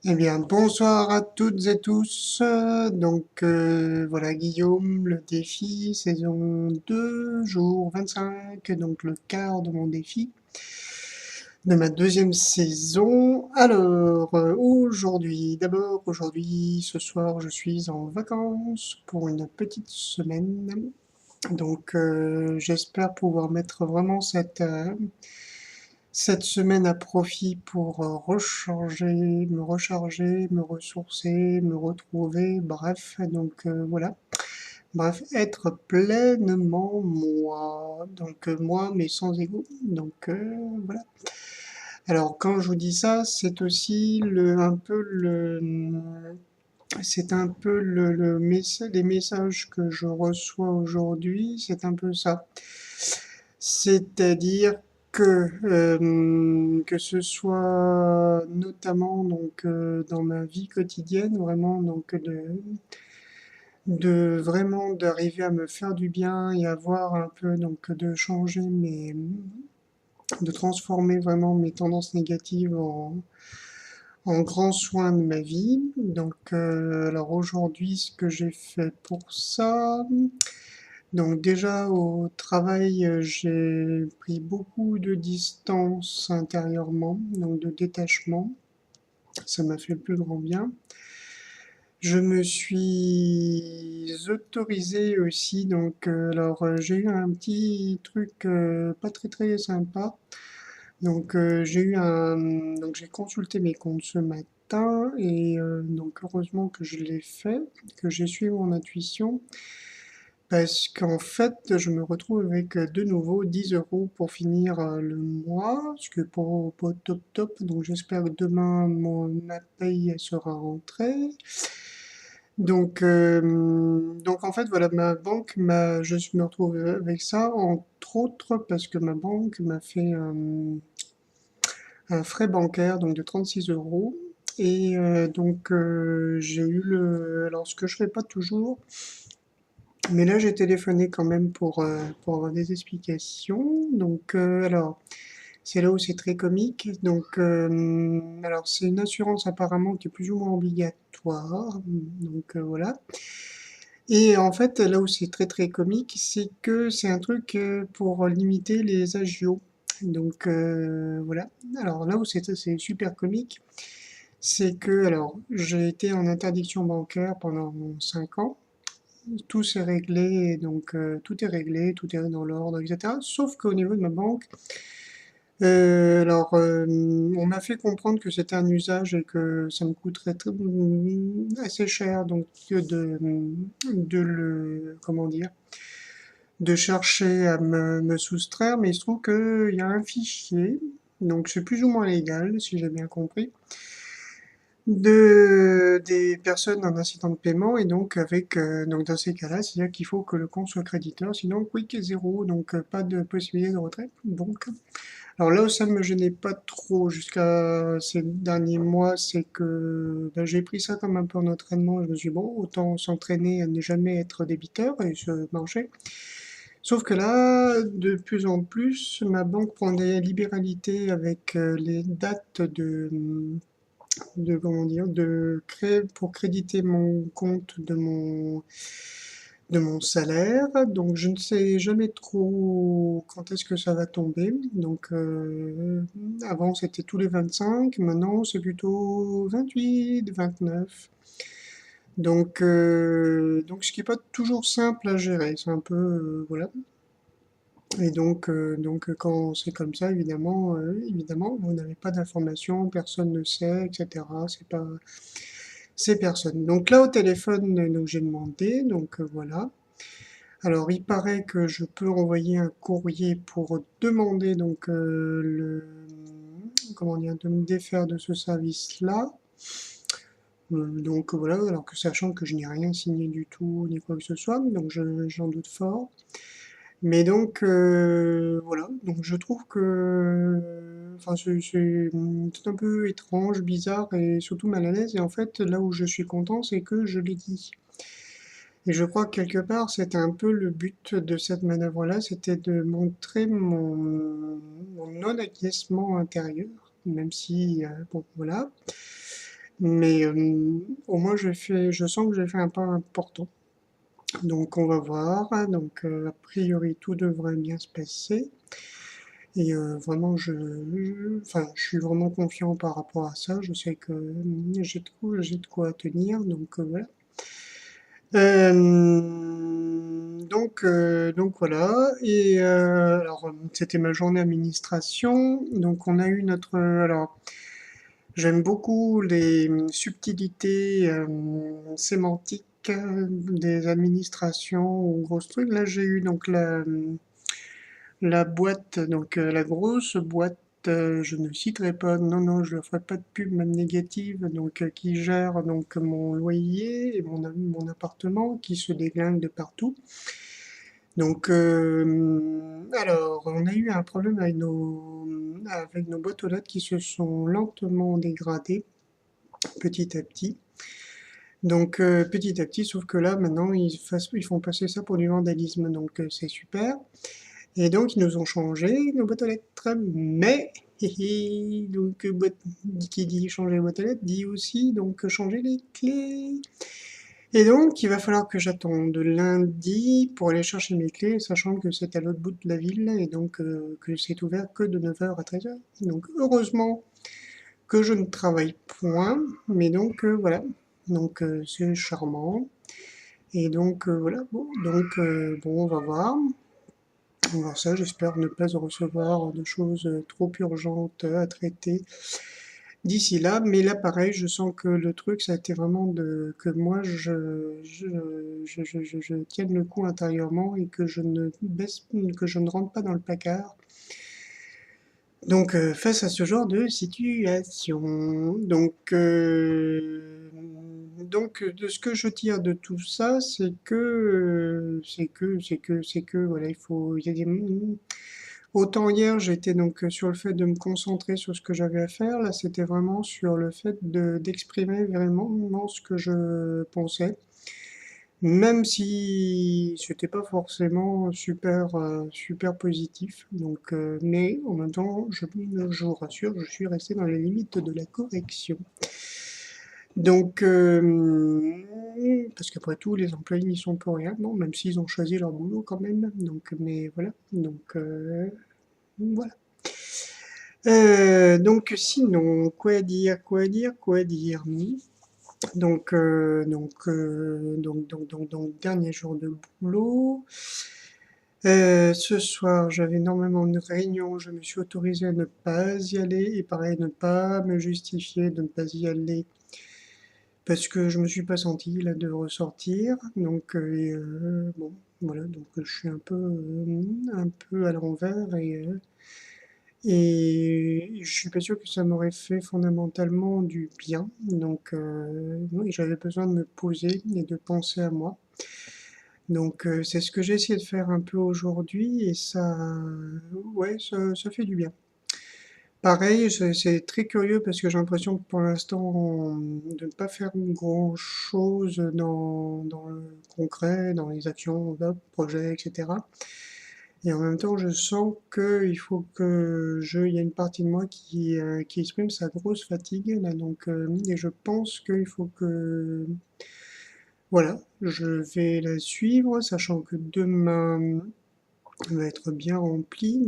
Eh bien, bonsoir à toutes et tous. Voilà Guillaume, le défi, saison 2, jour 25, donc le quart de mon défi de ma deuxième saison. Aujourd'hui, ce soir, je suis en vacances pour une petite semaine. J'espère pouvoir mettre vraiment cette semaine à profit pour recharger, me ressourcer, me retrouver, bref, voilà. Bref, être pleinement moi. Moi, mais sans ego. Voilà. Alors, quand je vous dis ça, c'est aussi c'est un peu les messages que je reçois aujourd'hui, c'est un peu ça. C'est-à-dire que ce soit notamment dans ma vie quotidienne, vraiment de vraiment d'arriver à me faire du bien et avoir un peu de changer de transformer vraiment mes tendances négatives en grand soin de ma vie. Alors aujourd'hui, ce que j'ai fait pour ça, donc déjà au travail, j'ai pris beaucoup de distance intérieurement, donc de détachement. Ça m'a fait le plus grand bien. Je me suis autorisé aussi, j'ai eu un petit truc pas très très sympa. J'ai consulté mes comptes ce matin et heureusement que je l'ai fait, que j'ai suivi mon intuition. Parce qu'en fait, je me retrouve avec de nouveau 10 euros pour finir le mois, ce qui est pas top top. Donc j'espère que demain ma paye elle sera rentrée. Donc en fait, voilà, je me retrouve avec ça, entre autres parce que ma banque m'a fait un frais bancaire donc de 36 euros. J'ai eu alors ce que je fais pas toujours, mais là, j'ai téléphoné quand même pour avoir des explications. C'est là où c'est très comique. Alors, c'est une assurance apparemment qui est plus ou moins obligatoire. Voilà. Et en fait, là où c'est très très comique, c'est que c'est un truc pour limiter les agios. Voilà. Alors là où c'est super comique, c'est que alors j'ai été en interdiction bancaire pendant 5 ans. Tout s'est réglé, tout est réglé, tout est dans l'ordre, etc. Sauf qu'au niveau de ma banque, on m'a fait comprendre que c'était un usage et que ça me coûterait assez cher, comment dire, de chercher à me soustraire, mais il se trouve qu'il y a un fichier, donc c'est plus ou moins légal, si j'ai bien compris, des personnes en incident de paiement et donc dans ces cas-là, c'est-à-dire qu'il faut que le compte soit créditeur, sinon quick est zéro, pas de possibilité de retrait. Alors là où ça ne me gênait pas trop jusqu'à ces derniers mois, c'est que j'ai pris ça comme un peu en entraînement. Je me suis dit, bon, autant s'entraîner à ne jamais être débiteur et se marcher. Sauf que là, de plus en plus, ma banque prend des libéralités avec les dates comment dire, pour créditer mon compte de mon salaire. Donc je ne sais jamais trop quand est-ce que ça va tomber. Avant c'était tous les 25, maintenant c'est plutôt 28, 29. Donc ce qui n'est pas toujours simple à gérer, c'est un peu, voilà. Quand c'est comme ça, évidemment, vous n'avez pas d'informations, personne ne sait, etc. C'est personne. Donc là, au téléphone, j'ai demandé, voilà. Alors, il paraît que je peux envoyer un courrier pour demander comment dire, de me défaire de ce service-là. Voilà, alors que sachant que je n'ai rien signé du tout, ni quoi que ce soit, j'en doute fort. Mais voilà, donc je trouve que enfin, c'est un peu étrange, bizarre et surtout mal à l'aise. Et en fait, là où je suis content, c'est que je l'ai dit. Et je crois que quelque part, c'était un peu le but de cette manœuvre-là, c'était de montrer mon non-acquiescement intérieur, même si, bon, voilà. Mais au moins, je sens que j'ai fait un pas important. Donc, on va voir. Donc, a priori, tout devrait bien se passer. Et vraiment, enfin, je suis vraiment confiant par rapport à ça. Je sais que j'ai de quoi tenir. Donc, voilà. Donc voilà. Et alors, c'était ma journée administration. Donc, on a eu notre. Alors, j'aime beaucoup les subtilités sémantiques des administrations ou grosses trucs. Là, j'ai eu donc la boîte, donc la grosse boîte, je ne citerai pas, non, non, je ne ferai pas de pub même négative, donc qui gère donc mon loyer et mon appartement qui se déglingue de partout. Donc, alors, on a eu un problème avec nos boîtes aux lettres qui se sont lentement dégradées petit à petit. Donc, petit à petit, sauf que là, maintenant, ils font passer ça pour du vandalisme, donc c'est super. Et donc, ils nous ont changé nos boîtes aux lettres. Mais, donc, qui dit changer les boîtes aux lettres, dit aussi donc changer les clés. Et donc, il va falloir que j'attende lundi pour aller chercher mes clés, sachant que c'est à l'autre bout de la ville et donc que c'est ouvert que de 9h à 13h. Donc, heureusement que je ne travaille point, mais donc voilà. Donc, c'est charmant. Et donc, voilà. Bon, on va voir. Alors ça, j'espère ne pas recevoir de choses trop urgentes à traiter d'ici là. Mais là, pareil, je sens que le truc, ça a été vraiment que moi, je tienne le coup intérieurement et que que je ne rentre pas dans le placard. Donc, face à ce genre de situation, de ce que je tire de tout ça, c'est que, voilà, il y a autant hier, j'étais donc sur le fait de me concentrer sur ce que j'avais à faire, là, c'était vraiment sur le fait d'exprimer vraiment ce que je pensais. Même si c'était pas forcément super positif, donc, mais en même temps, je vous rassure, je suis resté dans les limites de la correction. Donc, parce qu'après tout, les employés n'y sont pour rien, bon, même s'ils ont choisi leur boulot quand même. Donc, mais voilà. Donc, voilà. Donc, sinon, quoi dire. Donc, dernier jour de boulot. Ce soir, j'avais énormément de réunions, je me suis autorisé à ne pas y aller, et pareil, ne pas me justifier de ne pas y aller, parce que je me suis pas senti là de ressortir. Donc, bon, voilà, donc je suis un peu à l'envers, et je suis pas sûr que ça m'aurait fait fondamentalement du bien. Donc, oui, j'avais besoin de me poser et de penser à moi. Donc, c'est ce que j'ai essayé de faire un peu aujourd'hui et ouais, ça fait du bien. Pareil, c'est très curieux parce que j'ai l'impression que pour l'instant, de ne pas faire grand-chose dans le concret, dans les actions, hop, projets, etc. Et en même temps, je sens qu'il faut il y a une partie de moi qui exprime sa grosse fatigue, là, donc, et je pense qu'il faut que, voilà, je vais la suivre, sachant que demain va être bien rempli,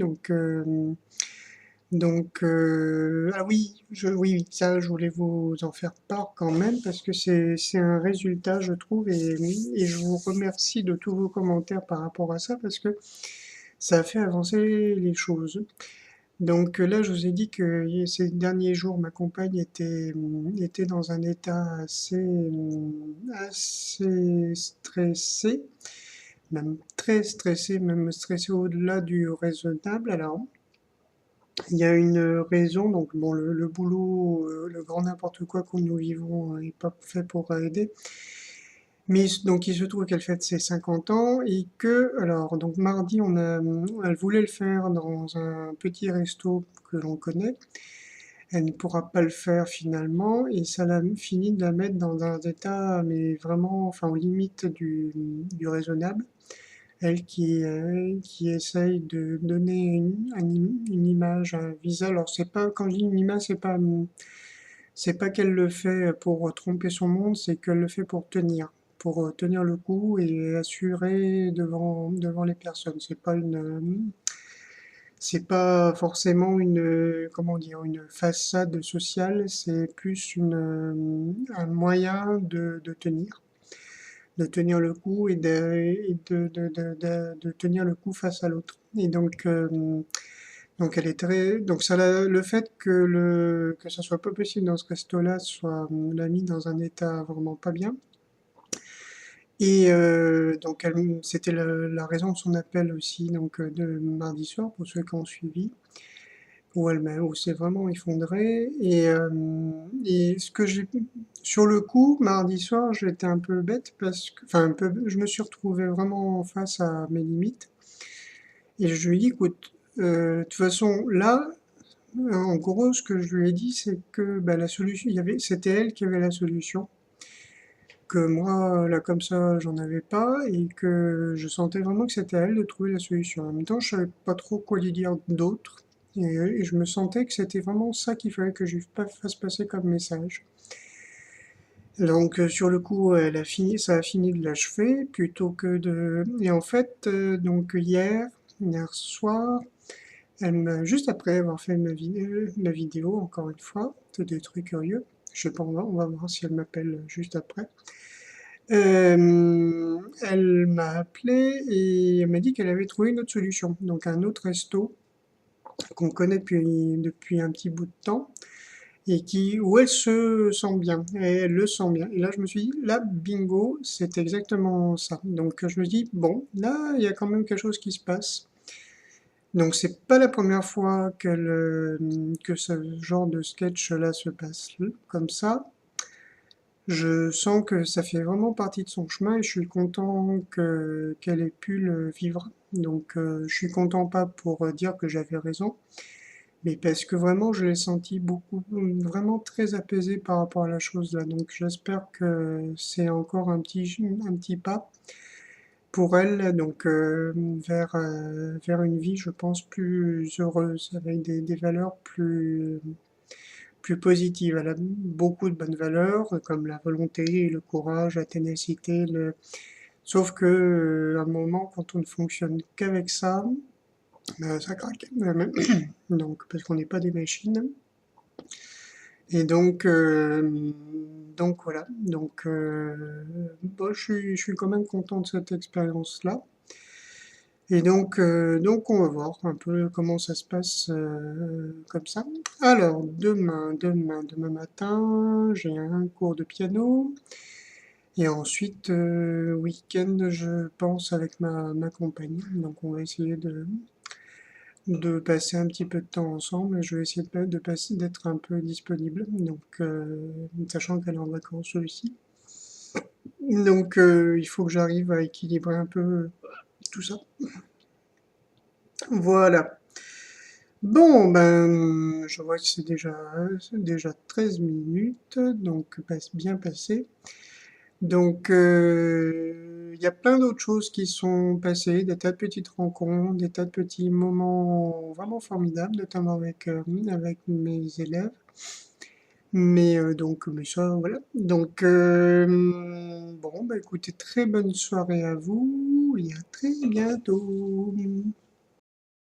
ah oui, oui, ça, je voulais vous en faire part quand même, parce que c'est un résultat, je trouve, et je vous remercie de tous vos commentaires par rapport à ça, parce que ça a fait avancer les choses. Donc là, je vous ai dit que ces derniers jours, ma compagne était dans un état assez stressé, même très stressé, même stressé au-delà du raisonnable. Alors, il y a une raison, donc bon, le boulot, le grand n'importe quoi que nous vivons n'est pas fait pour aider. Mais donc il se trouve qu'elle fête ses 50 ans et que, alors, donc mardi, elle voulait le faire dans un petit resto que l'on connaît. Elle ne pourra pas le faire finalement et ça l'a fini de la mettre dans un état, mais vraiment, enfin, aux limites du raisonnable. Elle qui essaye de donner une image, un visage. Alors c'est pas, quand je dis une image, c'est pas qu'elle le fait pour tromper son monde, c'est qu'elle le fait pour tenir le coup et assurer devant les personnes. C'est pas forcément comment dire, une façade sociale, c'est plus un moyen de tenir le coup et de tenir le coup face à l'autre. Et donc elle est très, donc le fait que ça soit pas possible dans ce resto-là l'a mis dans un état vraiment pas bien. Et donc c'était la raison de son appel aussi, donc de mardi soir pour ceux qui ont suivi, où c'est vraiment effondré. Et sur le coup, mardi soir, j'étais un peu bête enfin je me suis retrouvé vraiment face à mes limites. Et je lui ai dit, écoute, de toute façon, là, en gros, ce que je lui ai dit, c'est que bah, la solution, c'était elle qui avait la solution, que moi, là, comme ça, j'en avais pas, et que je sentais vraiment que c'était à elle de trouver la solution. En même temps, je savais pas trop quoi lui dire d'autre, et je me sentais que c'était vraiment ça qu'il fallait que je lui fasse passer comme message. Donc, sur le coup, ça a fini de l'achever, plutôt que de... Et en fait, donc hier soir, juste après avoir fait ma vidéo, encore une fois, c'est des trucs curieux. Je sais pas, on va voir si elle m'appelle juste après. Elle m'a appelé et elle m'a dit qu'elle avait trouvé une autre solution. Donc un autre resto qu'on connaît depuis un petit bout de temps et où elle se sent bien. Et elle le sent bien. Et là, je me suis dit, là, bingo, c'est exactement ça. Donc je me dis, bon, là, il y a quand même quelque chose qui se passe. Donc c'est pas la première fois que ce genre de sketch-là se passe comme ça. Je sens que ça fait vraiment partie de son chemin et je suis content qu'elle ait pu le vivre. Donc je suis content pas pour dire que j'avais raison, mais parce que vraiment je l'ai senti vraiment très apaisé par rapport à la chose là. Donc j'espère que c'est encore un petit pas pour elle, donc vers une vie, je pense, plus heureuse, avec des valeurs plus positives. Elle a beaucoup de bonnes valeurs, comme la volonté, le courage, la ténacité. Sauf que, à un moment, quand on ne fonctionne qu'avec ça, ça craque. Donc, parce qu'on n'est pas des machines. Et donc voilà. Donc, bon, je suis quand même content de cette expérience-là. Et donc on va voir un peu comment ça se passe comme ça. Alors, demain matin, j'ai un cours de piano. Et ensuite, week-end, je pense avec ma compagne. Donc on va essayer de passer un petit peu de temps ensemble. Et je vais essayer d'être un peu disponible. Donc, sachant qu'elle est en vacances aussi. Donc il faut que j'arrive à équilibrer un peu tout ça. Voilà. Bon, ben, je vois que c'est déjà 13 minutes, donc bien passé. Donc, il y a plein d'autres choses qui sont passées, des tas de petites rencontres, des tas de petits moments vraiment formidables, notamment avec mes élèves. Mais ça, voilà. Donc, bon, bah écoutez, très bonne soirée à vous et à très bientôt.